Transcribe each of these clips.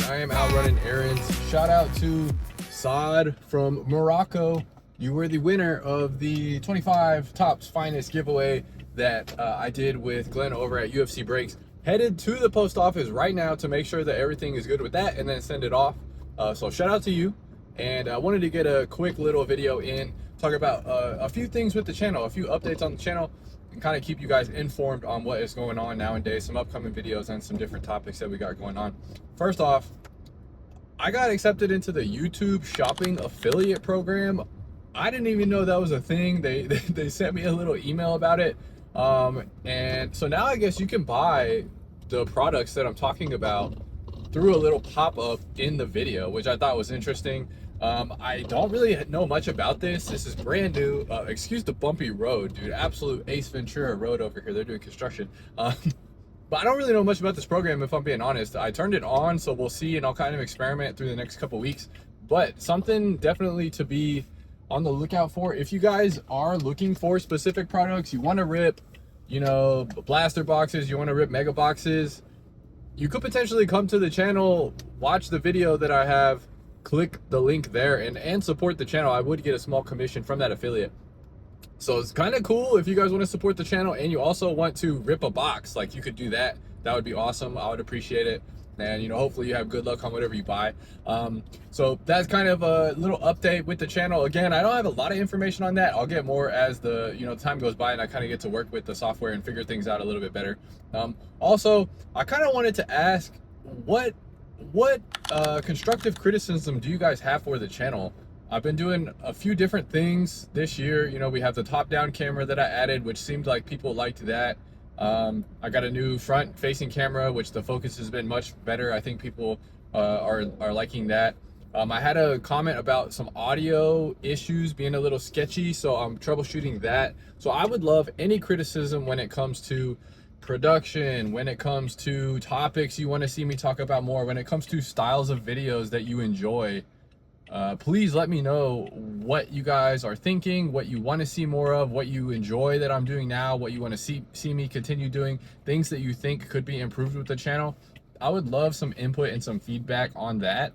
I am out running errands. Shout out to Saad from Morocco. You were the winner of the 25 Tops Finest giveaway that I did with Glenn over at UFC Breaks. Headed to the post office right now to make sure that everything is good with that and then send it off. So shout out to you. And I wanted to get a quick little video in, talk about a few things with the channel, a few updates on the channel, and kind of keep you guys informed on what is going on nowadays, some upcoming videos and some different topics that we got going on. First off, I got accepted into the YouTube shopping affiliate program. I didn't even know that was a thing. They sent me a little email about it. And so now I guess you can buy the products that I'm talking about through a little pop-up in the video, which I thought was interesting. I don't really know much about this. This is brand new. Excuse the bumpy road, dude. Absolute Ace Ventura road over here. They're doing construction. But I don't really know much about this program, if I'm being honest. I turned it on, so we'll see, and I'll kind of experiment through the next couple weeks. But something definitely to be on the lookout for. If you guys are looking for specific products, you want to rip, you know, blaster boxes, you want to rip mega boxes, you could potentially come to the channel, watch the video that I have, click the link there, and support the channel. I would get a small commission from that affiliate. So it's kind of cool if you guys want to support the channel and you also want to rip a box. Like, you could do that. That would be awesome. I would appreciate it. And, you know, hopefully you have good luck on whatever you buy. So that's kind of a little update with the channel. Again, I don't have a lot of information on that. I'll get more as the, you know, time goes by and I kind of get to work with the software and figure things out a little bit better. Also, I kind of wanted to ask, what constructive criticism do you guys have for the channel? I've been doing a few different things this year. You know, we have the top-down camera that I added, which seemed like people liked that. I got a new front-facing camera, which the focus has been much better. I think people are liking that. I had a comment about some audio issues being a little sketchy, so I'm troubleshooting that. So I would love any criticism when it comes to production, when it comes to topics you want to see me talk about more, when it comes to styles of videos that you enjoy. Please let me know what you guys are thinking, what you want to see more of, what you enjoy that I'm doing now, what you want to see me continue doing, things that you think could be improved with the channel. I would love some input and some feedback on that.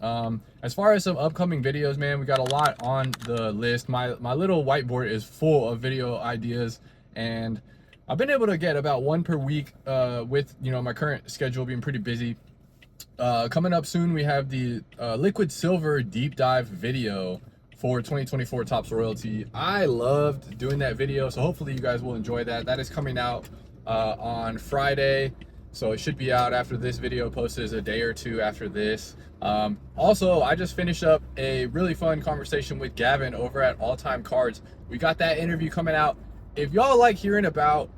As far as some upcoming videos, man, we got a lot on the list. My little whiteboard is full of video ideas, and I've been able to get about one per week with, you know, my current schedule being pretty busy. Coming up soon, we have the liquid silver deep dive video for 2024 Tops Royalty. I loved doing that video, so hopefully you guys will enjoy that. That is coming out on Friday, so it should be out after this video posted, a day or two after this. Also, I just finished up a really fun conversation with Gavin over at All Time Cards. We got that interview coming out. If y'all like hearing about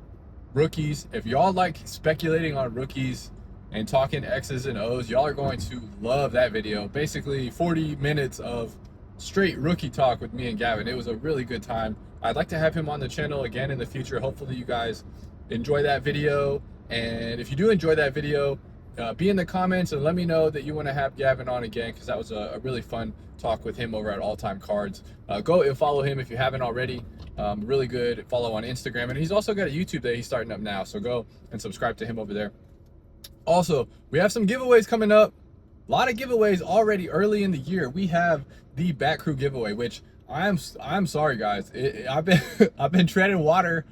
rookies, if y'all like speculating on rookies and talking X's and O's, y'all are going to love that video. Basically 40 minutes of straight rookie talk with me and Gavin. It was a really good time. I'd like to have him on the channel again in the future. Hopefully you guys enjoy that video. And if you do enjoy that video, be in the comments and let me know that you want to have Gavin on again, because that was a really fun talk with him over at All Time Cards. Go and follow him if you haven't already. Really good follow on Instagram. And he's also got a YouTube that he's starting up now, so go and subscribe to him over there. Also, we have some giveaways coming up. A lot of giveaways already early in the year. We have the Bat Crew giveaway, which I'm sorry guys. I've been treading water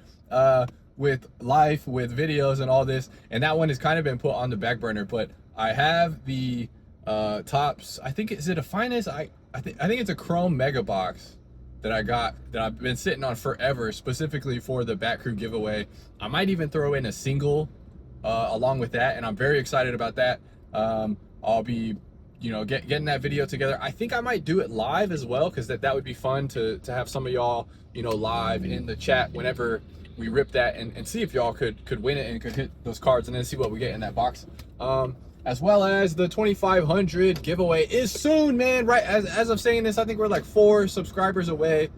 with life, with videos and all this, and that one has kind of been put on the back burner. But I have the Tops, I think, is it a finest? I think it's a chrome mega box that I got, that I've been sitting on forever, specifically for the Bat Crew giveaway. I might even throw in a single along with that, and I'm very excited about that. I'll be, you know, getting that video together. I think I might do it live as well, because that would be fun to have some of y'all, you know, live in the chat whenever we rip that, and see if y'all could win it and could hit those cards, and then see what we get in that box. As well as the 2500 giveaway is soon, man. Right as I'm saying this, I think we're like 4 subscribers away.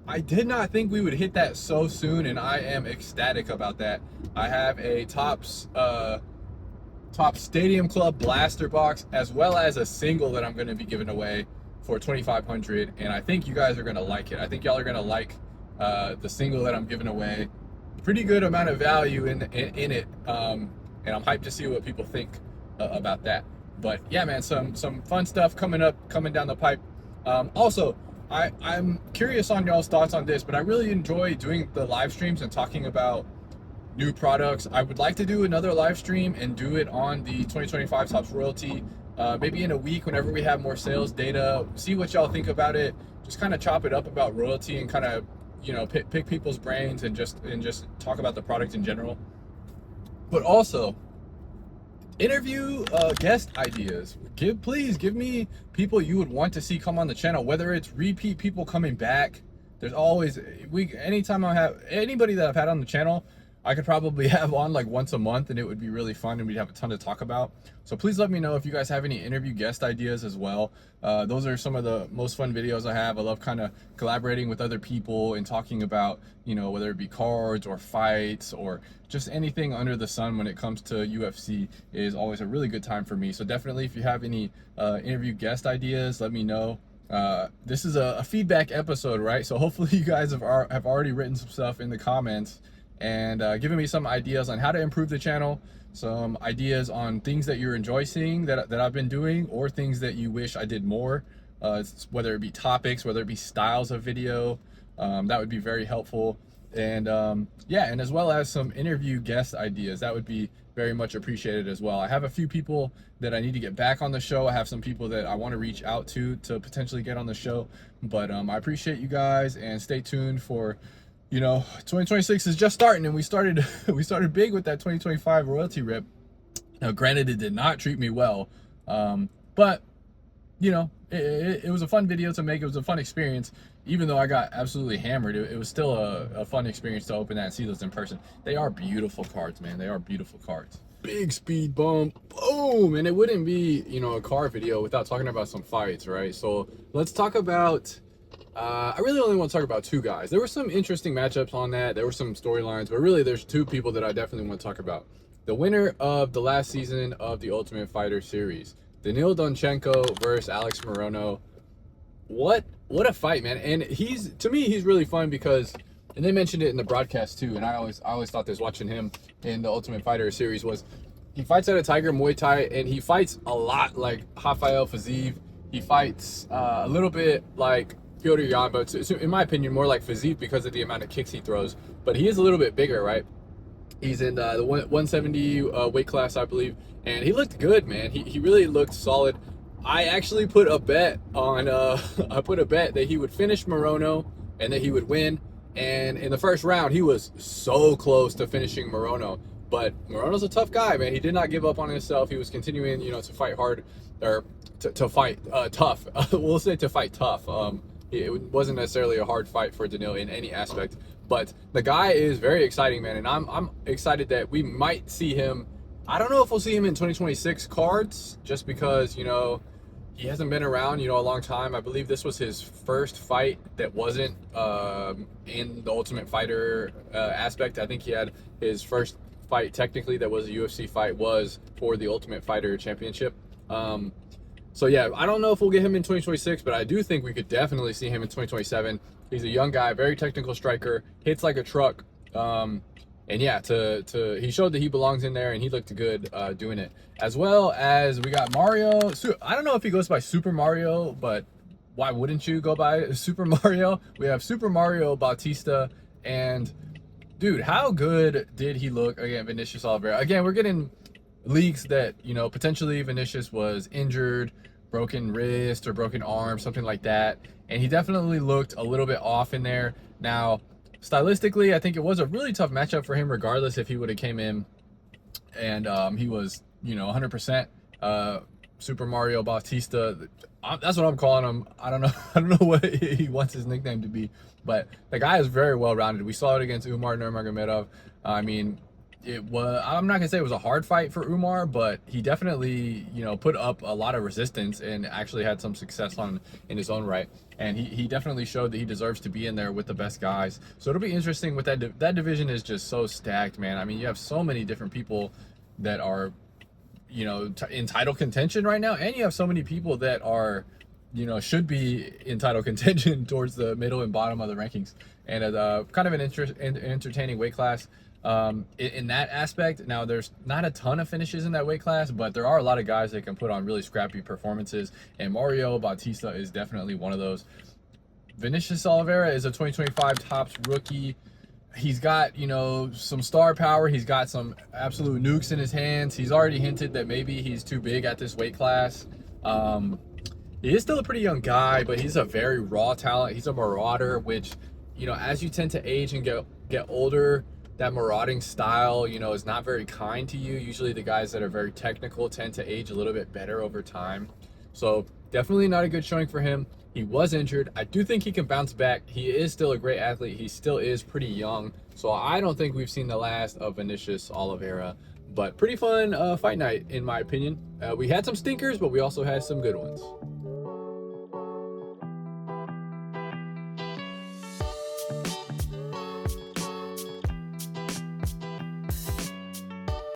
I did not think we would hit that so soon, and I am ecstatic about that. I have a Tops Stadium Club blaster box, as well as a single that I'm going to be giving away for 2500, and I think you guys are going to like it. I think y'all are going to like the single that I'm giving away. Pretty good amount of value in it, and I'm hyped to see what people think about that. But yeah, man, some fun stuff coming down the pipe. Also, I'm curious on y'all's thoughts on this, but I really enjoy doing the live streams and talking about new products. I would like to do another live stream and do it on the 2025 Tops Royalty, maybe in a week whenever we have more sales data. See what y'all think about it. Just kind of chop it up about royalty and kind of, you know, pick people's brains and just talk about the product in general. But also, interview guest ideas. Please give me people you would want to see come on the channel, whether it's repeat people coming back. There's always, anytime I have anybody that I've had on the channel, I could probably have on like once a month, and it would be really fun, and we'd have a ton to talk about. So please let me know if you guys have any interview guest ideas as well. Those are some of the most fun videos I have. I love kind of collaborating with other people and talking about, you know, whether it be cards or fights or just anything under the sun when it comes to UFC is always a really good time for me. So definitely, if you have any interview guest ideas, let me know. This is a feedback episode, right? So hopefully you guys have already written some stuff in the comments and giving me some ideas on how to improve the channel, some ideas on things that you enjoy seeing that I've been doing, or things that you wish I did more, whether it be topics, whether it be styles of video. That would be very helpful. And yeah, and as well as some interview guest ideas, that would be very much appreciated as well. I have a few people that I need to get back on the show. I have some people that I want to reach out to potentially get on the show. But I appreciate you guys, and stay tuned for, you know, 2026 is just starting, and we started big with that 2025 royalty rip. Now, granted, it did not treat me well, but you know, it was a fun video to make. It was a fun experience, even though I got absolutely hammered. It was still a fun experience to open that and see those in person. They are beautiful cards, man. They are beautiful cards. Big speed bump, boom, and it wouldn't be, you know, a car video without talking about some fights, right? So let's talk about. I really only want to talk about two guys. There were some interesting matchups on that. There were some storylines, but really there's two people that I definitely want to talk about. The winner of the last season of the Ultimate Fighter series, Danill Donchenko versus Alex Morono. What a fight, man. And to me, he's really fun because, and they mentioned it in the broadcast too, and I always thought this watching him in the Ultimate Fighter series, was he fights out of Tiger Muay Thai, and he fights a lot like Rafael Fiziev. He fights a little bit like Piotr Jan, but in my opinion, more like Fiziev because of the amount of kicks he throws. But he is a little bit bigger, right? He's in the 170 weight class, I believe, and he looked good, man. He really looked solid. I actually put a bet on that he would finish Morono and that he would win. And in the first round, he was so close to finishing Morono. But Morono's a tough guy, man. He did not give up on himself. He was continuing, you know, to fight hard, or to fight tough. We'll say to fight tough. It wasn't necessarily a hard fight for Danill in any aspect, but the guy is very exciting, man, and I'm excited that we might see him. I don't know if we'll see him in 2026 cards, just because, you know, he hasn't been around, you know, a long time. I believe this was his first fight that wasn't in the Ultimate Fighter aspect. I think he had his first fight technically that was a UFC fight was for the Ultimate Fighter Championship. So yeah, I don't know if we'll get him in 2026, but I do think we could definitely see him in 2027. He's a young guy, very technical striker, hits like a truck. And yeah, he showed that he belongs in there, and he looked good doing it. As well as we got Mario. I don't know if he goes by Super Mario, but why wouldn't you go by Super Mario? We have Super Maurio Bautista, and dude, how good did he look against Vinicius Oliveira? Again, we're getting leaks that, you know, potentially Vinicius was injured, broken wrist or broken arm, something like that, and he definitely looked a little bit off in there. Now, stylistically, I think it was a really tough matchup for him, regardless if he would have came in and he was, you know, 100% Super Mario Bautista. That's what I'm calling him. I don't know what he wants his nickname to be, but the guy is very well rounded. We saw it against Umar Nurmagomedov. I mean, I'm not gonna say it was a hard fight for Umar, but he definitely, you know, put up a lot of resistance and actually had some success in his own right. And he definitely showed that he deserves to be in there with the best guys. So it'll be interesting with that division is just so stacked, man. I mean, you have so many different people that are, you know, in title contention right now, and you have so many people that are, you know, should be in title contention towards the middle and bottom of the rankings. And kind of an entertaining weight class. in that aspect. Now, there's not a ton of finishes in that weight class, but there are a lot of guys that can put on really scrappy performances, and Maurio Bautista is definitely one of those. Vinicius Oliveira is a 2025 Topps rookie. He's got, you know, some star power. He's got some absolute nukes in his hands. He's already hinted that maybe he's too big at this weight class. He is still a pretty young guy, but he's a very raw talent. He's a marauder, which, you know, as you tend to age and get older, that marauding style, you know, is not very kind to you. Usually the guys that are very technical tend to age a little bit better over time. So definitely not a good showing for him. He was injured. I do think he can bounce back. He is still a great athlete. He still is pretty young. So I don't think we've seen the last of Vinicius Oliveira, but pretty fun fight night in my opinion. We had some stinkers, but we also had some good ones.